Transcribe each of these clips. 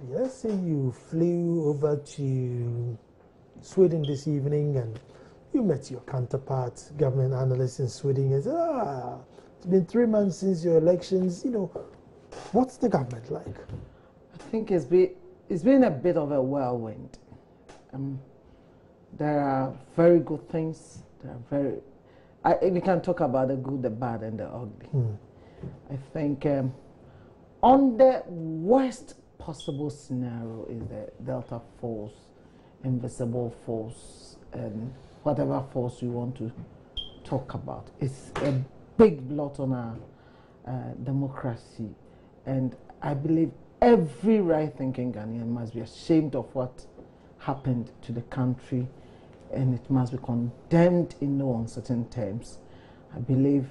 Let's say you flew over to Sweden this evening and you met your counterpart, government analyst in Sweden, and said, it's been 3 months since your elections. What's the government like? I think it's been a bit of a whirlwind. There are very good things. We can talk about the good, the bad, and the ugly. I think on the worst possible scenario is the Delta Force, invisible force, and whatever force you want to talk about. It's a big blot on our democracy, and I believe every right-thinking Ghanaian must be ashamed of what happened to the country, and it must be condemned in no uncertain terms. I believe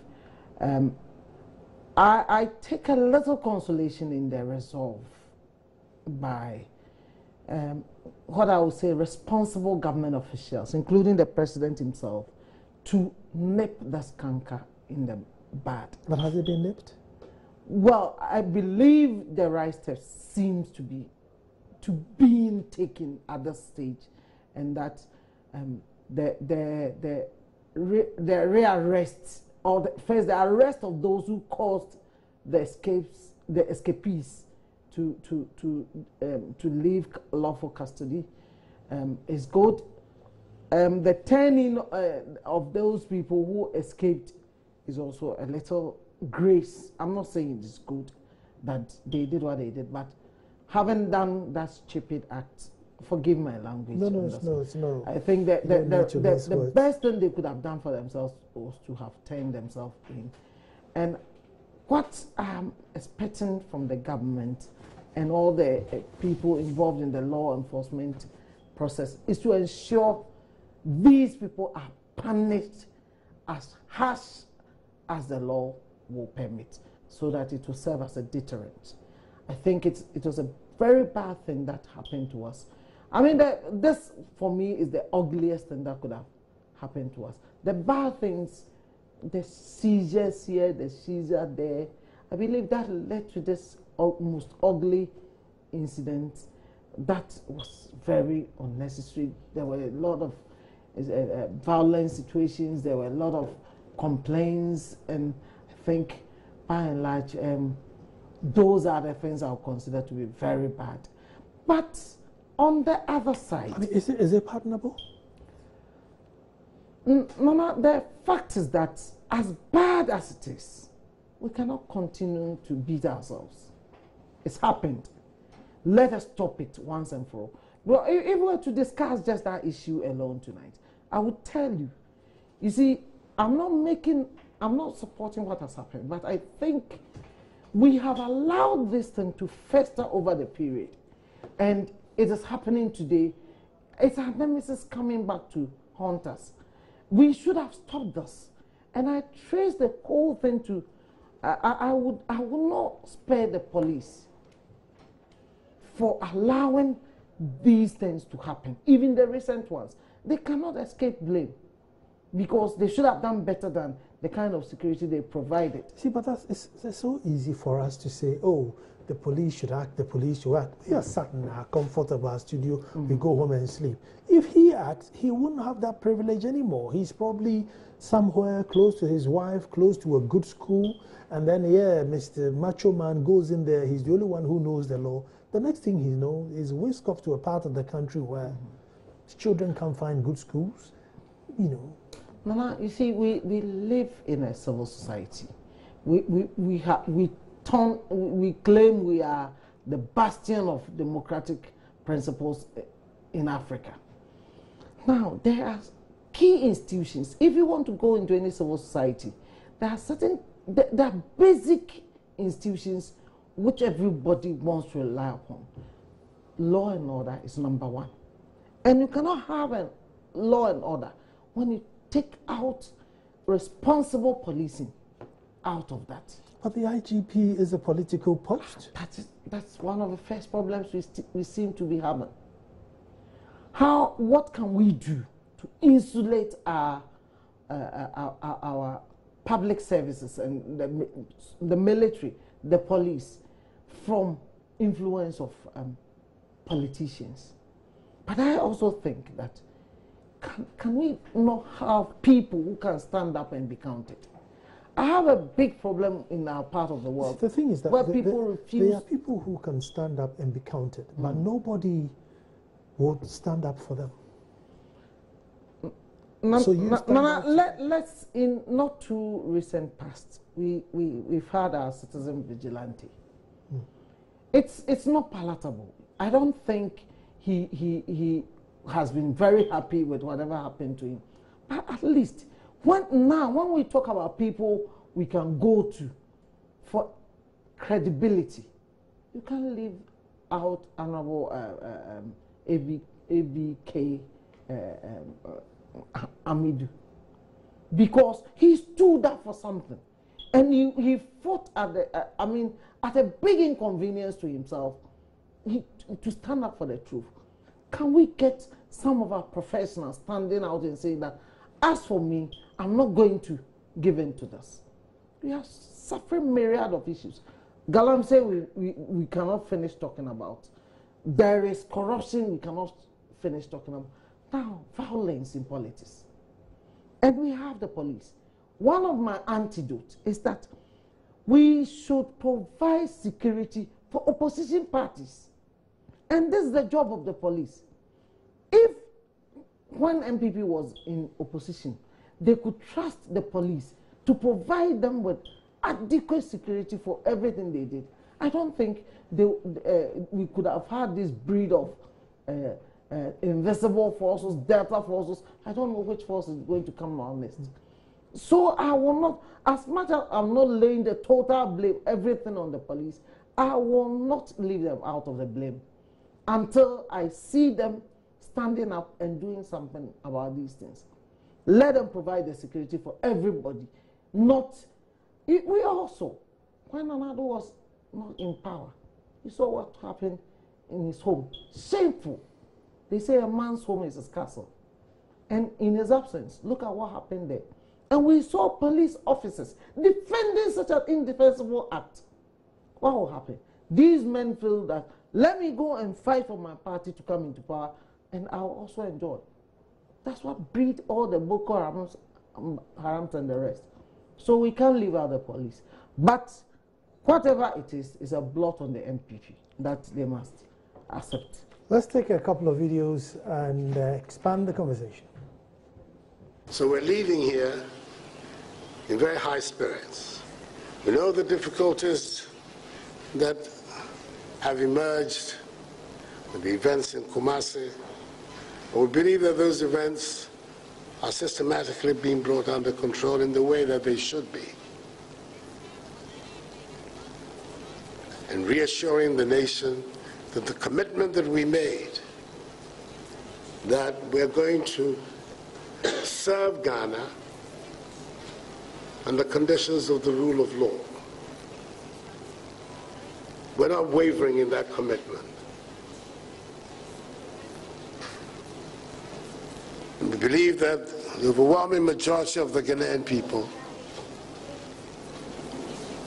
I take a little consolation in the resolve by what I would say responsible government officials, including the president himself, to nip the skanker in the bud. But has it been nipped? Well, I believe the right steps seems to be being taken at this stage, and that the rearrest, or first the arrest of those who caused the escapees to leave lawful custody is good. The turning of those people who escaped is also a little grace. I'm not saying it's good that they did what they did, but having done that stupid act, forgive my language. No. I think that the best thing they could have done for themselves was to have turned themselves in. And what I'm expecting from the government and all the people involved in the law enforcement process is to ensure these people are punished as harsh as the law will permit, so that it will serve as a deterrent. I think it was a very bad thing that happened to us. I mean, this for me is the ugliest thing that could have happened to us. The bad things, the seizures here, the seizure there, I believe that led to this almost ugly incident that was very unnecessary. There were a lot of violent situations, there were a lot of complaints, and I think by and large those are the things I would consider to be very bad. But on the other side, I mean, is it pardonable? Mama, the fact is that as bad as it is, we cannot continue to beat ourselves. It's happened. Let us stop it once and for all. Well, if we were to discuss just that issue alone tonight, I would tell you, you see, I'm not supporting what has happened, but I think we have allowed this thing to fester over the period, and it is happening today. It's our nemesis coming back to haunt us. We should have stopped this, and I trace the whole thing to. I would not spare the police for allowing these things to happen. Even the recent ones, they cannot escape blame, because they should have done better than the kind of security they provided. See, but it's so easy for us to say, oh, the police should act, the police should act. We are sat in our comfort of our studio, we go home and sleep. If he acts, he wouldn't have that privilege anymore. He's probably somewhere close to his wife, close to a good school, and then, yeah, Mr. Macho Man goes in there, he's the only one who knows the law. The next thing he knows is whisked off to a part of the country where his children can't find good schools, Nana, you see, we live in a civil society. We claim we are the bastion of democratic principles in Africa. Now, there are key institutions. If you want to go into any civil society, there are basic institutions which everybody wants to rely upon. Law and order is number one. And you cannot have a law and order when you take out responsible policing out of that. But the IGP is a political post. That's one of the first problems we seem to be having. What can we do to insulate our public services and the military, the police, from influence of politicians. But I also think that can we not have people who can stand up and be counted? I have a big problem in our part of the world. The thing is that where people refuse. There are people who can stand up and be counted, but nobody would stand up for them. Let's in not too recent past, we've had our citizen vigilante. It's not palatable. I don't think he has been very happy with whatever happened to him. But at least when we talk about people we can go to for credibility, you can leave out Honorable ABK Amidu, because he stood up for something, and he fought at the at a big inconvenience to himself to stand up for the truth. Can we get some of our professionals standing out and saying that, as for me, I'm not going to give in to this? We are suffering myriad of issues. Galamsey we cannot finish talking about. There is corruption we cannot finish talking about. Now, violence in politics. And we have the police. One of my antidotes is that we should provide security for opposition parties. And this is the job of the police. If, when MPP was in opposition, they could trust the police to provide them with adequate security for everything they did, I don't think we could have had this breed of invisible forces, Delta forces. I don't know which force is going to come on our list. So I will not, as much as I'm not laying the total blame, everything on the police, I will not leave them out of the blame until I see them standing up and doing something about these things. Let them provide the security for everybody. Not, we also, when Anado was not in power, you saw what happened in his home. Shameful. They say a man's home is his castle. And in his absence, look at what happened there. And we saw police officers defending such an indefensible act. What will happen? These men feel that, let me go and fight for my party to come into power, and I'll also enjoy. That's what breed all the Boko Harams and the rest. So we can't leave out the police. But whatever it is a blot on the MPP that they must accept. Let's take a couple of videos and expand the conversation. So we're leaving here in very high spirits. We know the difficulties that have emerged with the events in Kumasi, but we believe that those events are systematically being brought under control in the way that they should be. And reassuring the nation that the commitment that we made, that we're going to serve Ghana under conditions of the rule of law. We're not wavering in that commitment. And we believe that the overwhelming majority of the Ghanaian people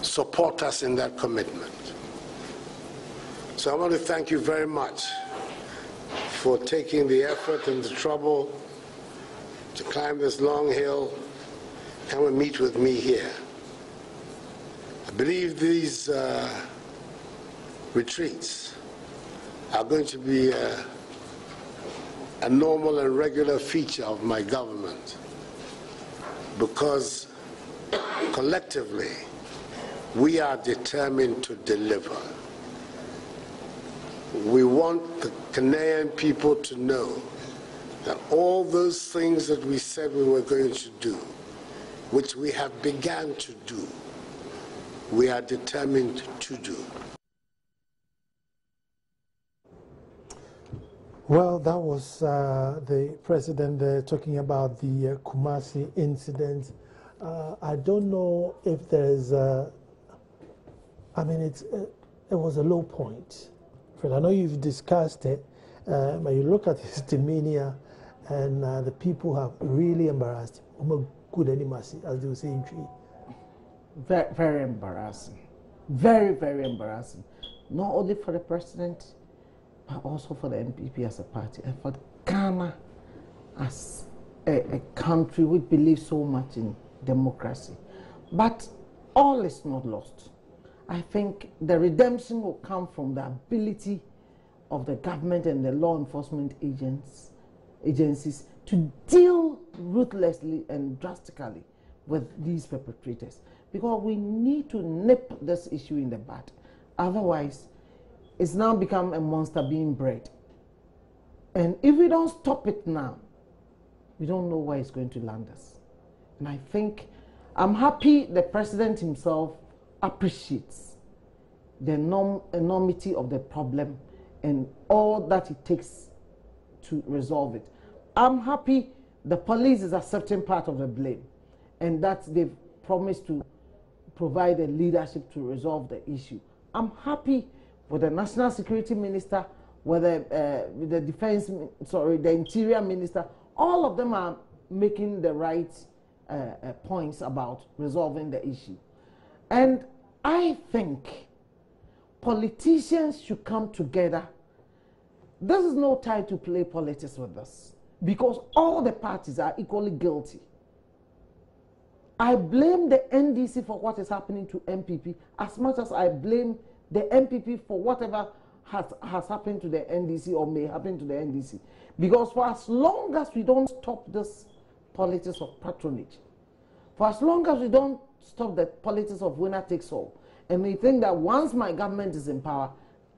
support us in that commitment. So I want to thank you very much for taking the effort and the trouble to climb this long hill, come and meet with me here. I believe these retreats are going to be a normal and regular feature of my government, because collectively we are determined to deliver. We want the Ghanaian people to know that all those things that we said we were going to do, which we have begun to do, we are determined to do. Well, that was the president there talking about the Kumasi incident. I don't know if there's it was a low point. Fred, I know you've discussed it, but you look at his demeanor, and the people have really embarrassed him. Good animasi, as they say in Tree. Very, very embarrassing. Very, very embarrassing. not only for the president, but also for the NPP as a party, and for Ghana as a country which believes so much in democracy. But all is not lost. I think the redemption will come from the ability of the government and the law enforcement agencies to deal ruthlessly and drastically with these perpetrators. Because we need to nip this issue in the bud. Otherwise, it's now become a monster being bred. And if we don't stop it now, we don't know where it's going to land us. And I think I'm happy the president himself appreciates the enormity of the problem and all that it takes to resolve it. I'm happy the police is accepting part of the blame and that they've promised to provide a leadership to resolve the issue. I'm happy with the National Security Minister, with the Interior Minister. All of them are making the right points about resolving the issue. And I think politicians should come together. This is no time to play politics with us, because all the parties are equally guilty. I blame the NDC for what is happening to MPP as much as I blame the MPP for whatever has happened to the NDC or may happen to the NDC. Because for as long as we don't stop this politics of patronage, for as long as we don't stop the politics of winner takes all, and we think that once my government is in power,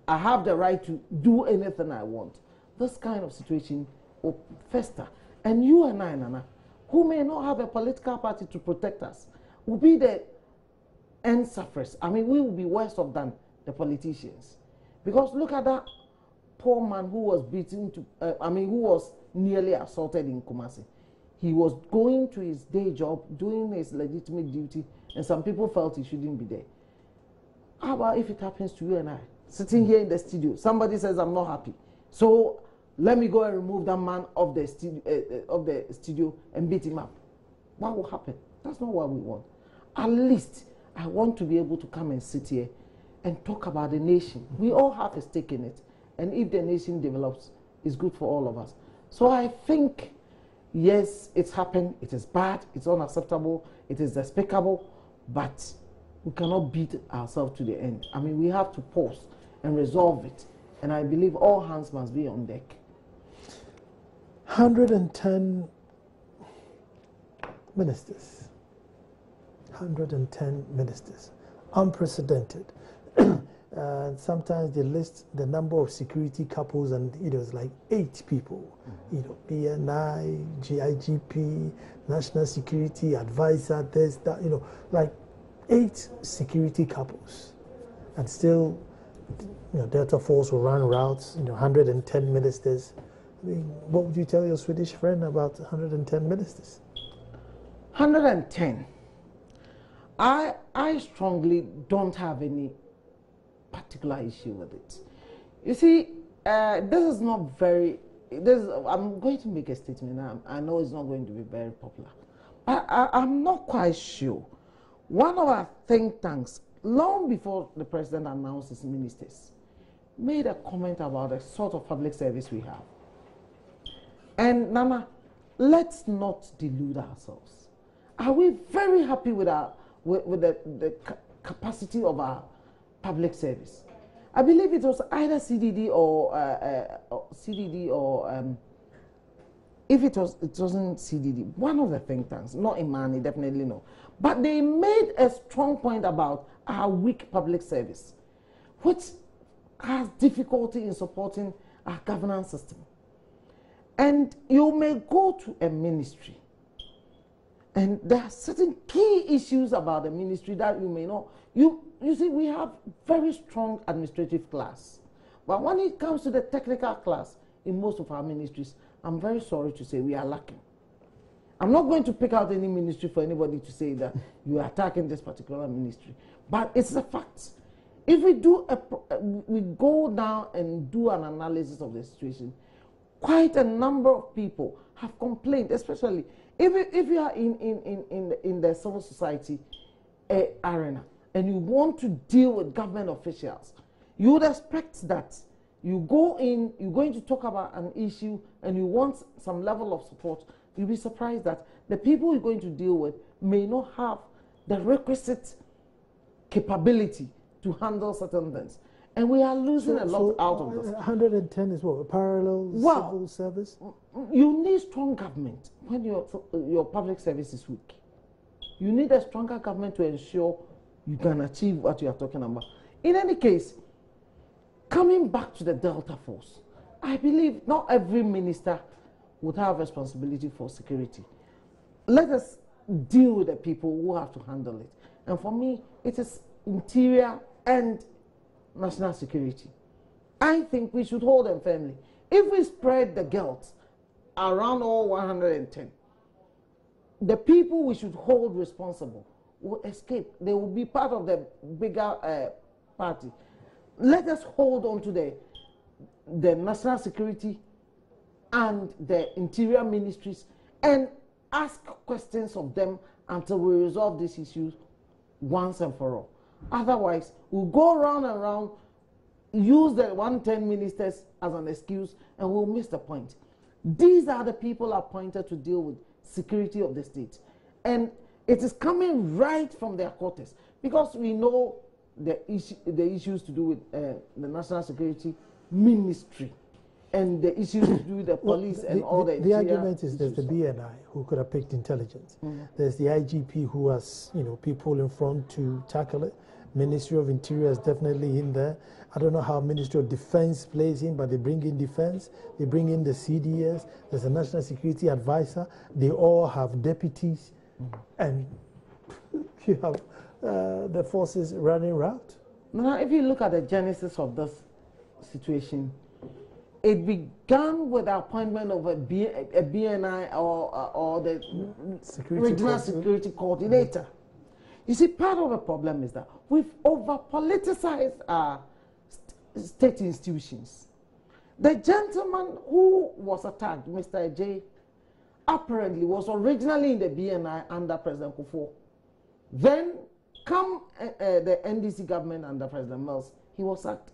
I have the right to do anything I want, this kind of situation will fester. And you and I, Nana, who may not have a political party to protect us, will be the end sufferers. I mean, we will be worse off than the politicians. Because look at that poor man who was beaten to, who was nearly assaulted in Kumasi. He was going to his day job, doing his legitimate duty, and some people felt he shouldn't be there. How about if it happens to you and I? Sitting here in the studio, somebody says, I'm not happy. So let me go and remove that man of the studio and beat him up. What will happen? That's not what we want. At least I want to be able to come and sit here and talk about the nation. We all have a stake in it. And if the nation develops, it's good for all of us. So I think, yes, it's happened. It is bad. It's unacceptable. It is despicable. But we cannot beat ourselves to the end. I mean, we have to pause and resolve it. And I believe all hands must be on deck. 110 ministers. 110 ministers. Unprecedented. And sometimes they list the number of security couples, and it was like 8 people. BNI, GIGP, National Security Advisor, this, that, like 8 security couples. And still, Delta Force will run routes, 110 ministers. I mean, what would you tell your Swedish friend about 110 ministers? 110. I strongly don't have any particular issue with it. You see, this is not very. I'm going to make a statement. I know it's not going to be very popular, but I'm not quite sure. One of our think tanks, long before the president announced his ministers, made a comment about the sort of public service we have. And Nana, let's not delude ourselves. Are we very happy with the capacity of our public service? I believe it was either CDD or if it wasn't CDD, one of the think tanks, not Imani, definitely no. But they made a strong point about our weak public service, which has difficulty in supporting our governance system. And you may go to a ministry, and there are certain key issues about the ministry that you may not. You see, we have very strong administrative class. But when it comes to the technical class in most of our ministries, I'm very sorry to say we are lacking. I'm not going to pick out any ministry for anybody to say that you are attacking this particular ministry. But it's a fact. If we we go down and do an analysis of the situation, quite a number of people have complained, especially if you are in the civil society arena and you want to deal with government officials, You would expect that you go in, you're going to talk about an issue and you want some level of support. You'll be surprised that the people you're going to deal with may not have the requisite capability to handle certain things. And we are losing a lot out of this. 110 is what? A parallel civil service? You need strong government when your public service is weak. You need a stronger government to ensure you can achieve what you are talking about. In any case, coming back to the Delta Force, I believe not every minister would have responsibility for security. Let us deal with the people who have to handle it. And for me, it is interior and national security. I think we should hold them firmly. If we spread the guilt around all 110, the people we should hold responsible will escape. They will be part of the bigger party. Let us hold on to the national security and the interior ministries and ask questions of them until we resolve these issues once and for all. Otherwise, we'll go round and round, use the 110 ministers as an excuse, and we'll miss the point. These are the people appointed to deal with security of the state. And it is coming right from their quarters, because we know the issues to do with the National Security Ministry and the issues to do with the police and all the argument is there's the BNI who could have picked intelligence. There's the IGP who has, you know, people in front to tackle it. Ministry of Interior is definitely in there. I don't know how Ministry of Defense plays in, but they bring in defense. They bring in the CDS. There's a National Security Advisor. They all have deputies. And you have the forces running route. Now, if you look at the genesis of this situation, it began with the appointment of a BNI or the Regional Security Coordinator. You see, part of the problem is that we've over-politicized our state institutions. The gentleman who was attacked, Mr. Ajay, apparently was originally in the BNI under President Kufuor. Then, come the NDC government under President Mills, he was sacked.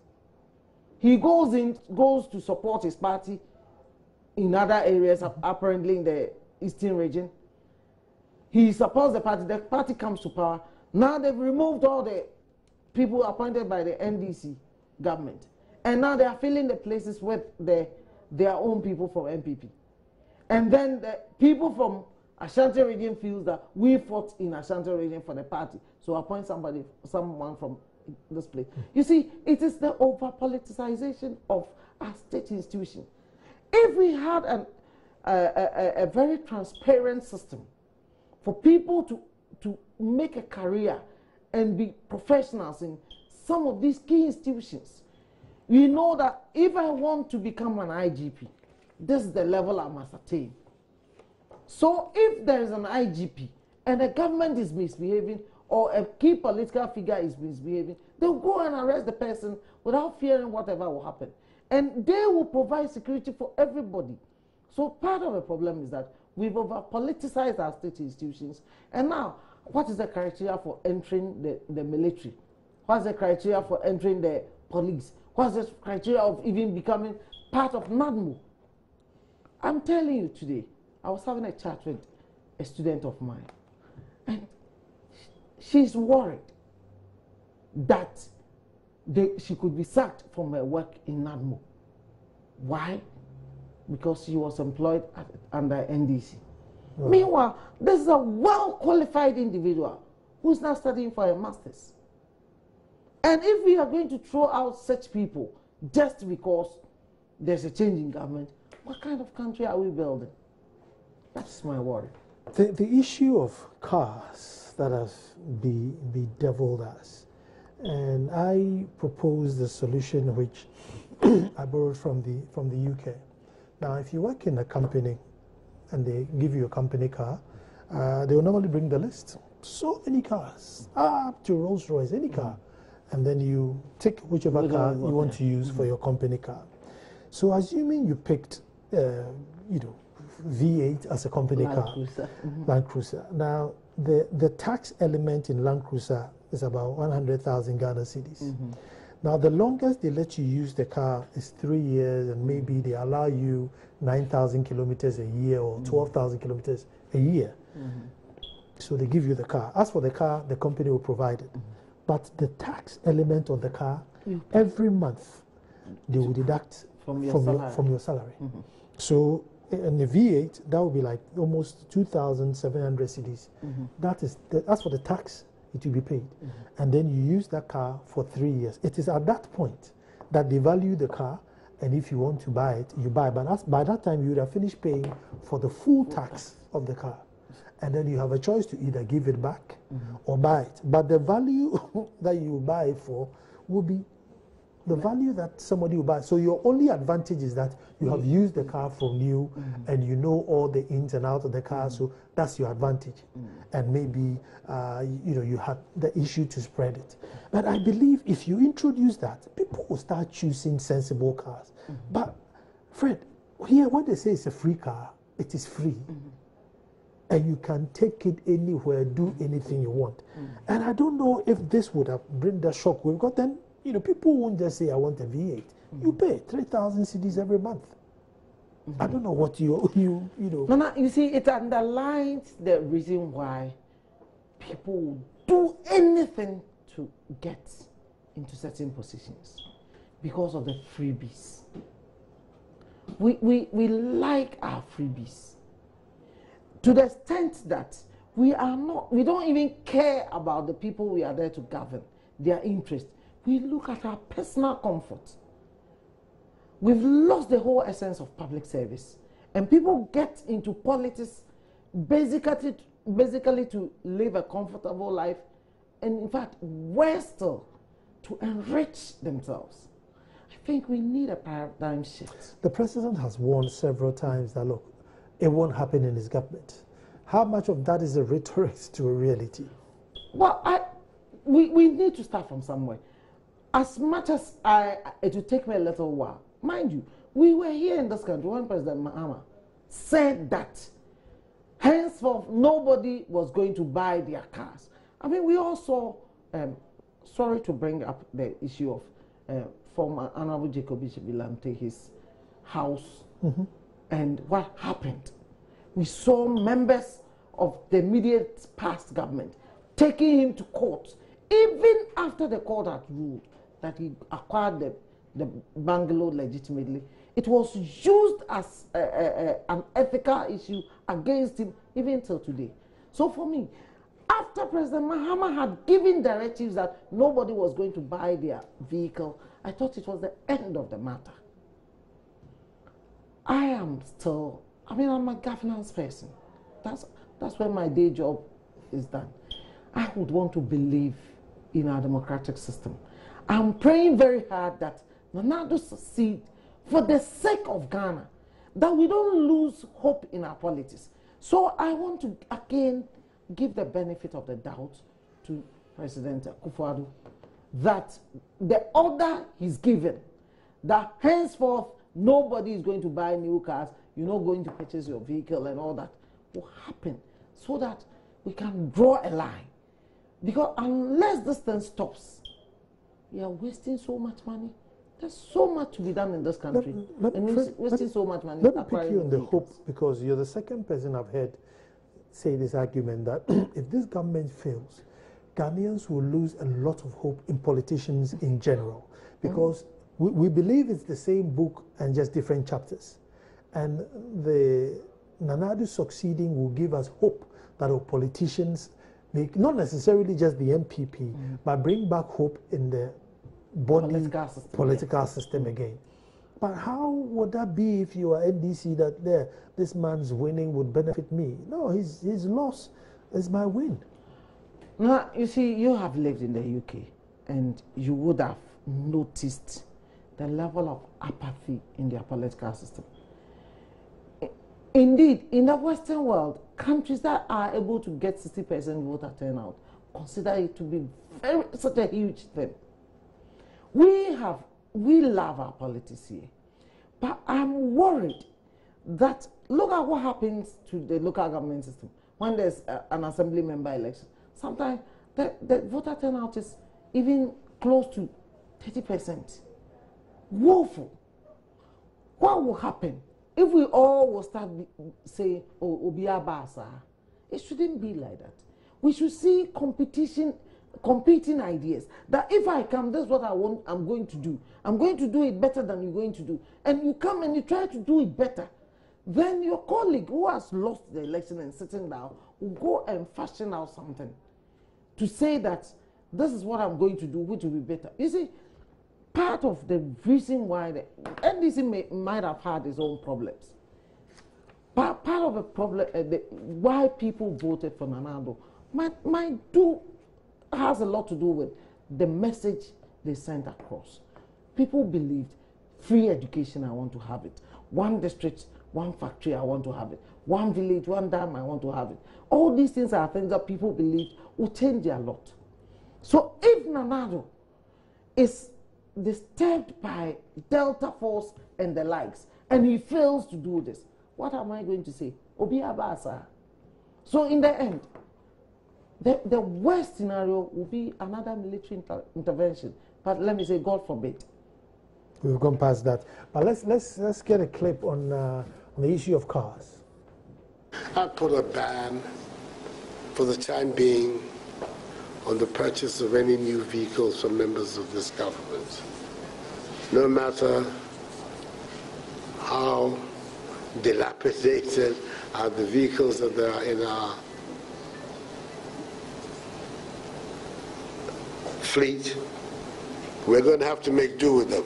He goes to support his party in other areas, apparently in the eastern region. He supports the party comes to power. Now they've removed all the people appointed by the NDC government. And now they are filling the places with their own people from MPP. And then the people from Ashanti region feels that we fought in Ashanti region for the party. So appoint someone from this place. You see, it is the over-politicization of our state institution. If we had a very transparent system for people to make a career and be professionals in some of these key institutions, we know that if I want to become an IGP, this is the level I must attain. So if there is an IGP and the government is misbehaving or a key political figure is misbehaving, they'll go and arrest the person without fearing whatever will happen. And they will provide security for everybody. So part of the problem is that we've over-politicized our state institutions. And now, what is the criteria for entering the military? What's the criteria for entering the police? What's the criteria of even becoming part of NADMO? I'm telling you today, I was having a chat with a student of mine, and she's worried that she could be sacked from her work in NADMO. Why? Because she was employed under NDC. Right. Meanwhile, this is a well-qualified individual who's now studying for a master's. And if we are going to throw out such people just because there's a change in government, what kind of country are we building? That's my worry. The issue of cars that has bedeviled us, and I proposed a solution which I borrowed from the UK. Now, if you work in a company and they give you a company car, they will normally bring the list. So many cars, up to Rolls Royce, any car. And then you take whichever car you want to use for your company car. So assuming you picked, V8 as a company car, Land Cruiser. Now, the tax element in Land Cruiser is about 100,000 Ghana cedis. Now, the longest they let you use the car is 3 years, and maybe they allow you 9,000 kilometers a year or 12,000 kilometers a year. So they give you the car. As for the car, the company will provide it. But the tax element on the car, every month, they will deduct from your salary. So in the V8, that would be like almost 2,700 cedis. As for the tax, it will be paid. And then you use that car for 3 years. It is at that point that they value the car, and if you want to buy it, you buy. But by that time, you would have finished paying for the full tax of the car. And then you have a choice to either give it back or buy it. But the value that you buy it for will be the value that somebody will buy. So your only advantage is that you have used the car from new and you know all the ins and outs of the car. So that's your advantage. And maybe you had the issue to spread it. But I believe if you introduce that, people will start choosing sensible cars. But Fred, here when they say it's a free car, it is free. And you can take it anywhere, do anything you want. And I don't know if this would have bring the shock we've got. Then people won't just say I want a V8. You pay 3,000 cedis every month. I don't know what you know. No, you see, it underlines the reason why people will do anything to get into certain positions because of the freebies. We like our freebies to the extent that we don't even care about the people we are there to govern, their interest. We look at our personal comfort. We've lost the whole essence of public service. And people get into politics basically to live a comfortable life, and in fact, worse still, to enrich themselves. I think we need a paradigm shift. The president has warned several times that, look, it won't happen in his government. How much of that is a rhetoric to a reality? Well, we need to start from somewhere. As much as it will take me a little while, mind you, we were here in this country when President Mahama said that henceforth nobody was going to buy their cars. I mean, we all saw, sorry to bring up the issue of former Honorable Jacob Bilante, his house, and what happened. We saw members of the immediate past government taking him to court, even after the court had ruled that he acquired the bungalow legitimately. It was used as an ethical issue against him even till today. So for me, after President Mahama had given directives that nobody was going to buy their vehicle, I thought it was the end of the matter. I'm a governance person. That's where my day job is done. I would want to believe in our democratic system. I'm praying very hard that Nana succeed for the sake of Ghana, that we don't lose hope in our politics. So I want to again give the benefit of the doubt to President Akufo-Addo that the order he's given, that henceforth nobody is going to buy new cars, you're not going to purchase your vehicle and all that, will happen so that we can draw a line. Because unless this thing stops, we are wasting so much money. There's so much to be done in this country. Wasting so much money. Let me pick you on the hope, because you're the second person I've heard say this argument that if this government fails, Ghanaians will lose a lot of hope in politicians in general. Because we believe it's the same book and just different chapters. And the Nana-Addo succeeding will give us hope that our politicians make, not necessarily just the MPP, but bring back hope in the body political system again. But how would that be if you are NDC that this man's winning would benefit me? No, his loss is my win. Now, you see, you have lived in the UK and you would have noticed the level of apathy in their political system. Indeed, in the Western world, countries that are able to get 60% voter turnout consider it to be such a huge thing. We love our politics here, but I'm worried that look at what happens to the local government system when there's an assembly member election. Sometimes the voter turnout is even close to 30%. Woeful. What will happen if we all will start saying, oh, Obia Basa? It shouldn't be like that. We should see competing ideas. That if I come, this is what I want, I'm going to do. I'm going to do it better than you're going to do. And you come and you try to do it better. Then your colleague who has lost the election and sitting down will go and fashion out something to say that this is what I'm going to do, which will be better. You see, part of the reason why the NDC might have had its own problems. But part of the problem, why people voted for Nanado has a lot to do with the message they sent across. People believed free education, I want to have it. One district, one factory, I want to have it. One village, one dam, I want to have it. All these things are things that people believed will change their lot. So if Nanado is disturbed by Delta Force and the likes, and he fails to do this, what am I going to say? Obi Abasa. So in the end, the worst scenario will be another military intervention. But let me say, God forbid. We've gone past that. But let's get a clip on the issue of cars. I put a ban for the time being on the purchase of any new vehicles from members of this government. No matter how dilapidated are the vehicles that are in our fleet, we're going to have to make do with them.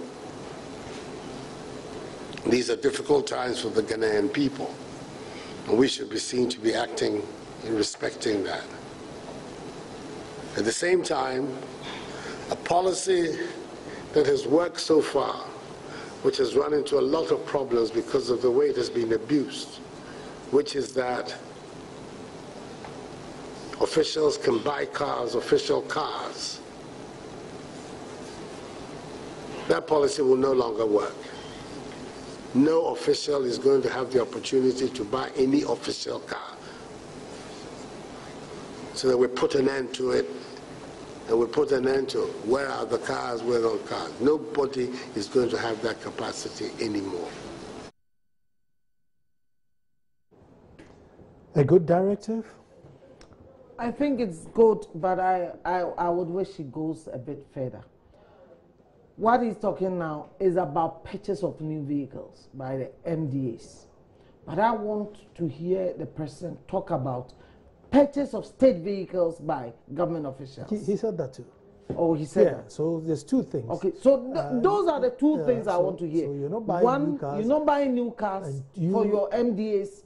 These are difficult times for the Ghanaian people, and we should be seen to be acting in respecting that. At the same time, a policy that has worked so far, which has run into a lot of problems because of the way it has been abused, which is that officials can buy cars, official cars. That policy will no longer work. No official is going to have the opportunity to buy any official car. So that we put an end to it, and we put an end to where are the cars, where are the cars. Nobody is going to have that capacity anymore. A good directive? I think it's good, but I would wish it goes a bit further. What he's talking now is about purchase of new vehicles by the MDAs. But I want to hear the president talk about purchase of state vehicles by government officials. He said that too. Oh, he said that. So there's two things. Okay, so those are the two things I want to hear. So you're not buying new cars. You're not buying new cars for your MDAs.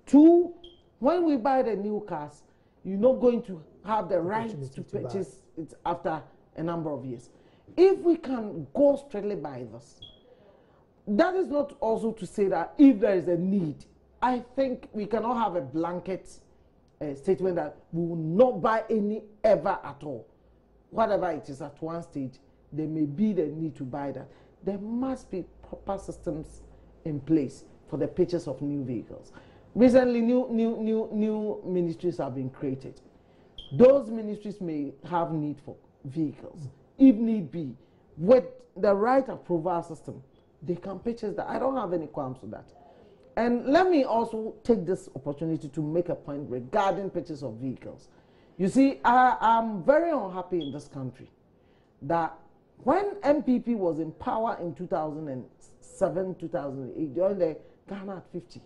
Two, when we buy the new cars, you're not going to have the right to purchase it after a number of years. If we can go straightly by this, that is not also to say that if there is a need, I think we cannot have a blanket statement that we will not buy any ever at all. Whatever it is at one stage, there may be the need to buy that. There must be proper systems in place for the purchase of new vehicles. Recently, new ministries have been created. Those ministries may have need for vehicles. If need be, with the right approval system, they can purchase that. I don't have any qualms with that. And let me also take this opportunity to make a point regarding purchase of vehicles. You see, I'm very unhappy in this country that when MPP was in power in 2007, 2008, during the Ghana at 50,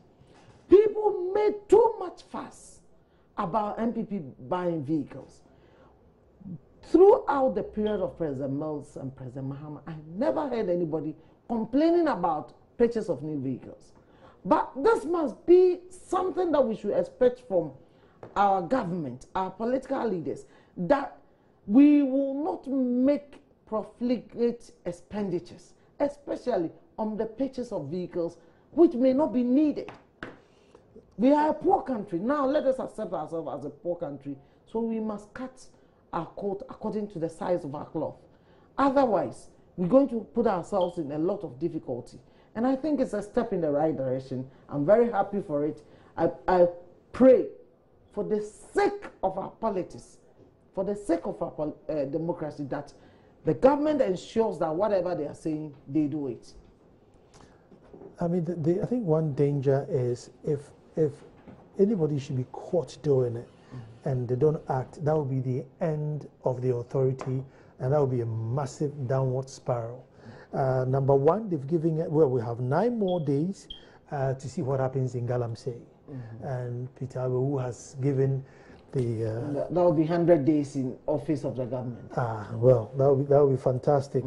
people made too much fuss about MPP buying vehicles. Throughout the period of President Mills and President Mahama, I never heard anybody complaining about purchase of new vehicles. But this must be something that we should expect from our government, our political leaders, that we will not make profligate expenditures, especially on the purchase of vehicles which may not be needed. We are a poor country. Now let us accept ourselves as a poor country, so we must cut our coat according to the size of our cloth. Otherwise, we're going to put ourselves in a lot of difficulty. And I think it's a step in the right direction. I'm very happy for it. I pray for the sake of our politics, for the sake of our democracy, that the government ensures that whatever they are saying, they do it. I mean, I think one danger is if anybody should be caught doing it and they don't act, that will be the end of the authority, and that will be a massive downward spiral. Number one, they've given it, well, we have 9 more days to see what happens in Galamsey. And Peter Abu has given the... that will be 100 days in office of the government. Well, that will be fantastic,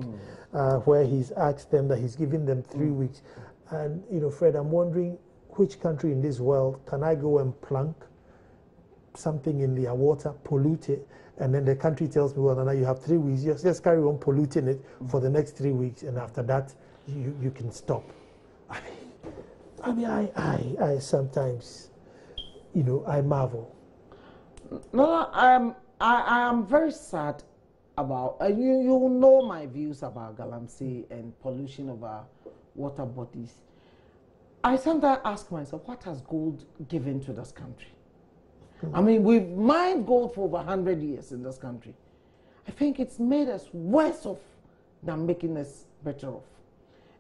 where he's asked them that he's giving them 3 weeks. And, you know, Fred, I'm wondering which country in this world can I go and plunk something in their water, pollute it, and then the country tells me, well, now you have 3 weeks, just carry on polluting it for the next 3 weeks, and after that, you can stop. I mean, I sometimes, you know, I marvel. No, I am very sad about, you know my views about Galamsey and pollution of our water bodies. I sometimes ask myself, what has gold given to this country? I mean, we've mined gold for over 100 years in this country. I think it's made us worse off than making us better off.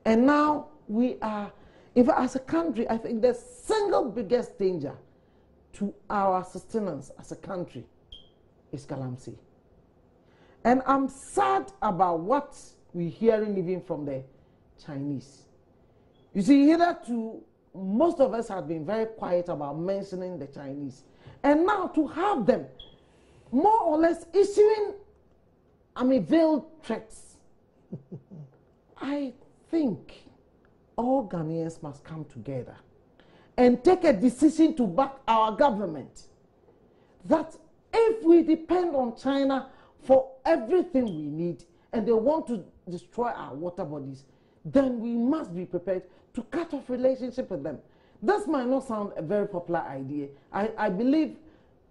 And now we are, as a country, I think the single biggest danger to our sustenance as a country is Galamsey. And I'm sad about what we're hearing even from the Chinese. You see, hitherto, most of us have been very quiet about mentioning the Chinese. And now to have them more or less issuing, veiled threats, I think all Ghanaians must come together and take a decision to back our government that if we depend on China for everything we need and they want to destroy our water bodies, then we must be prepared to cut off relationship with them. This might not sound a very popular idea. I believe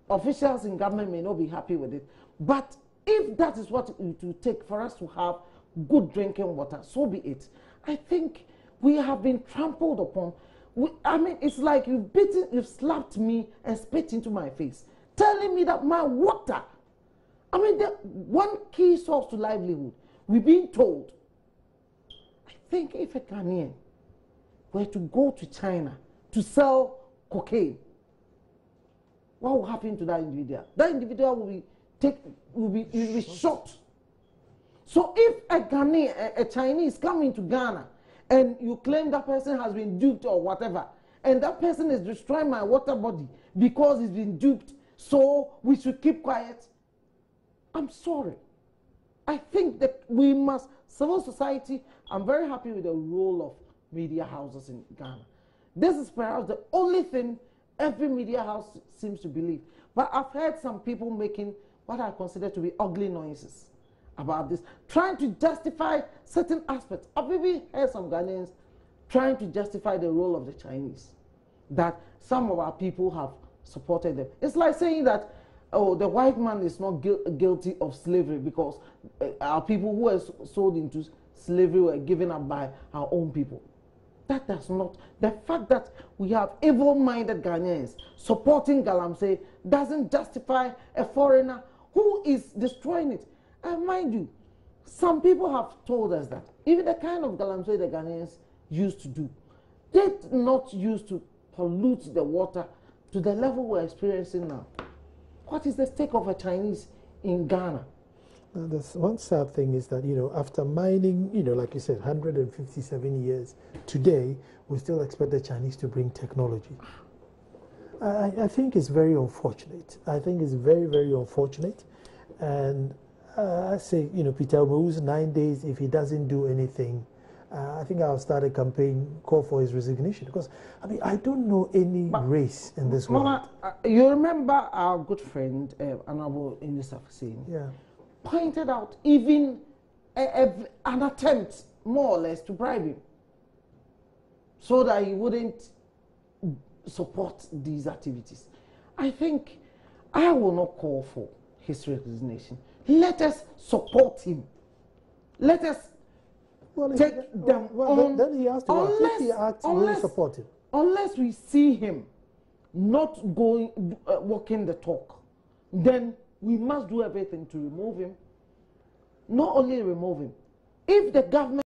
officials in government may not be happy with it. But if that is what it will take for us to have good drinking water, so be it. I think we have been trampled upon. It's like you've slapped me and spit into my face, telling me that my water, the one key source to livelihood, we're being told. I think if a Ghanaian were to go to China to sell cocaine, what will happen to that individual? That individual will be shot. So if a Ghanaian, a Chinese come into Ghana and you claim that person has been duped or whatever, and that person is destroying my water body because he's been duped, so we should keep quiet, I'm sorry. I think that we must, civil society, I'm very happy with the role of media houses in Ghana. This is perhaps the only thing every media house seems to believe. But I've heard some people making what I consider to be ugly noises about this, trying to justify certain aspects. I've even heard some Ghanaians trying to justify the role of the Chinese, that some of our people have supported them. It's like saying that, oh, the white man is not guilty of slavery because our people who were sold into slavery were given up by our own people. That does not, the fact that we have evil-minded Ghanaians supporting Galamsey doesn't justify a foreigner who is destroying it. And mind you, some people have told us that even the kind of Galamsey the Ghanaians used to do, they did not used to pollute the water to the level we're experiencing now. What is the stake of a Chinese in Ghana? Now, there's one sad thing is that, after mining, like you said, 157 years, today, we still expect the Chinese to bring technology. I think it's very unfortunate. I think it's very, very unfortunate. And I say, Peter Omo's 9 days, if he doesn't do anything, I think I'll start a campaign, call for his resignation. Because, I don't know any race in this world. You remember our good friend, Honorable Inisa Hussein? Yeah. Pointed out even an attempt, more or less, to bribe him so that he wouldn't support these activities. I think I will not call for his resignation. Let us support him. Let us take them on. Then he has to act. If he acts, we'll support him. Unless we see him not going, walking the talk, then we must do everything to remove him. not only remove him, if the government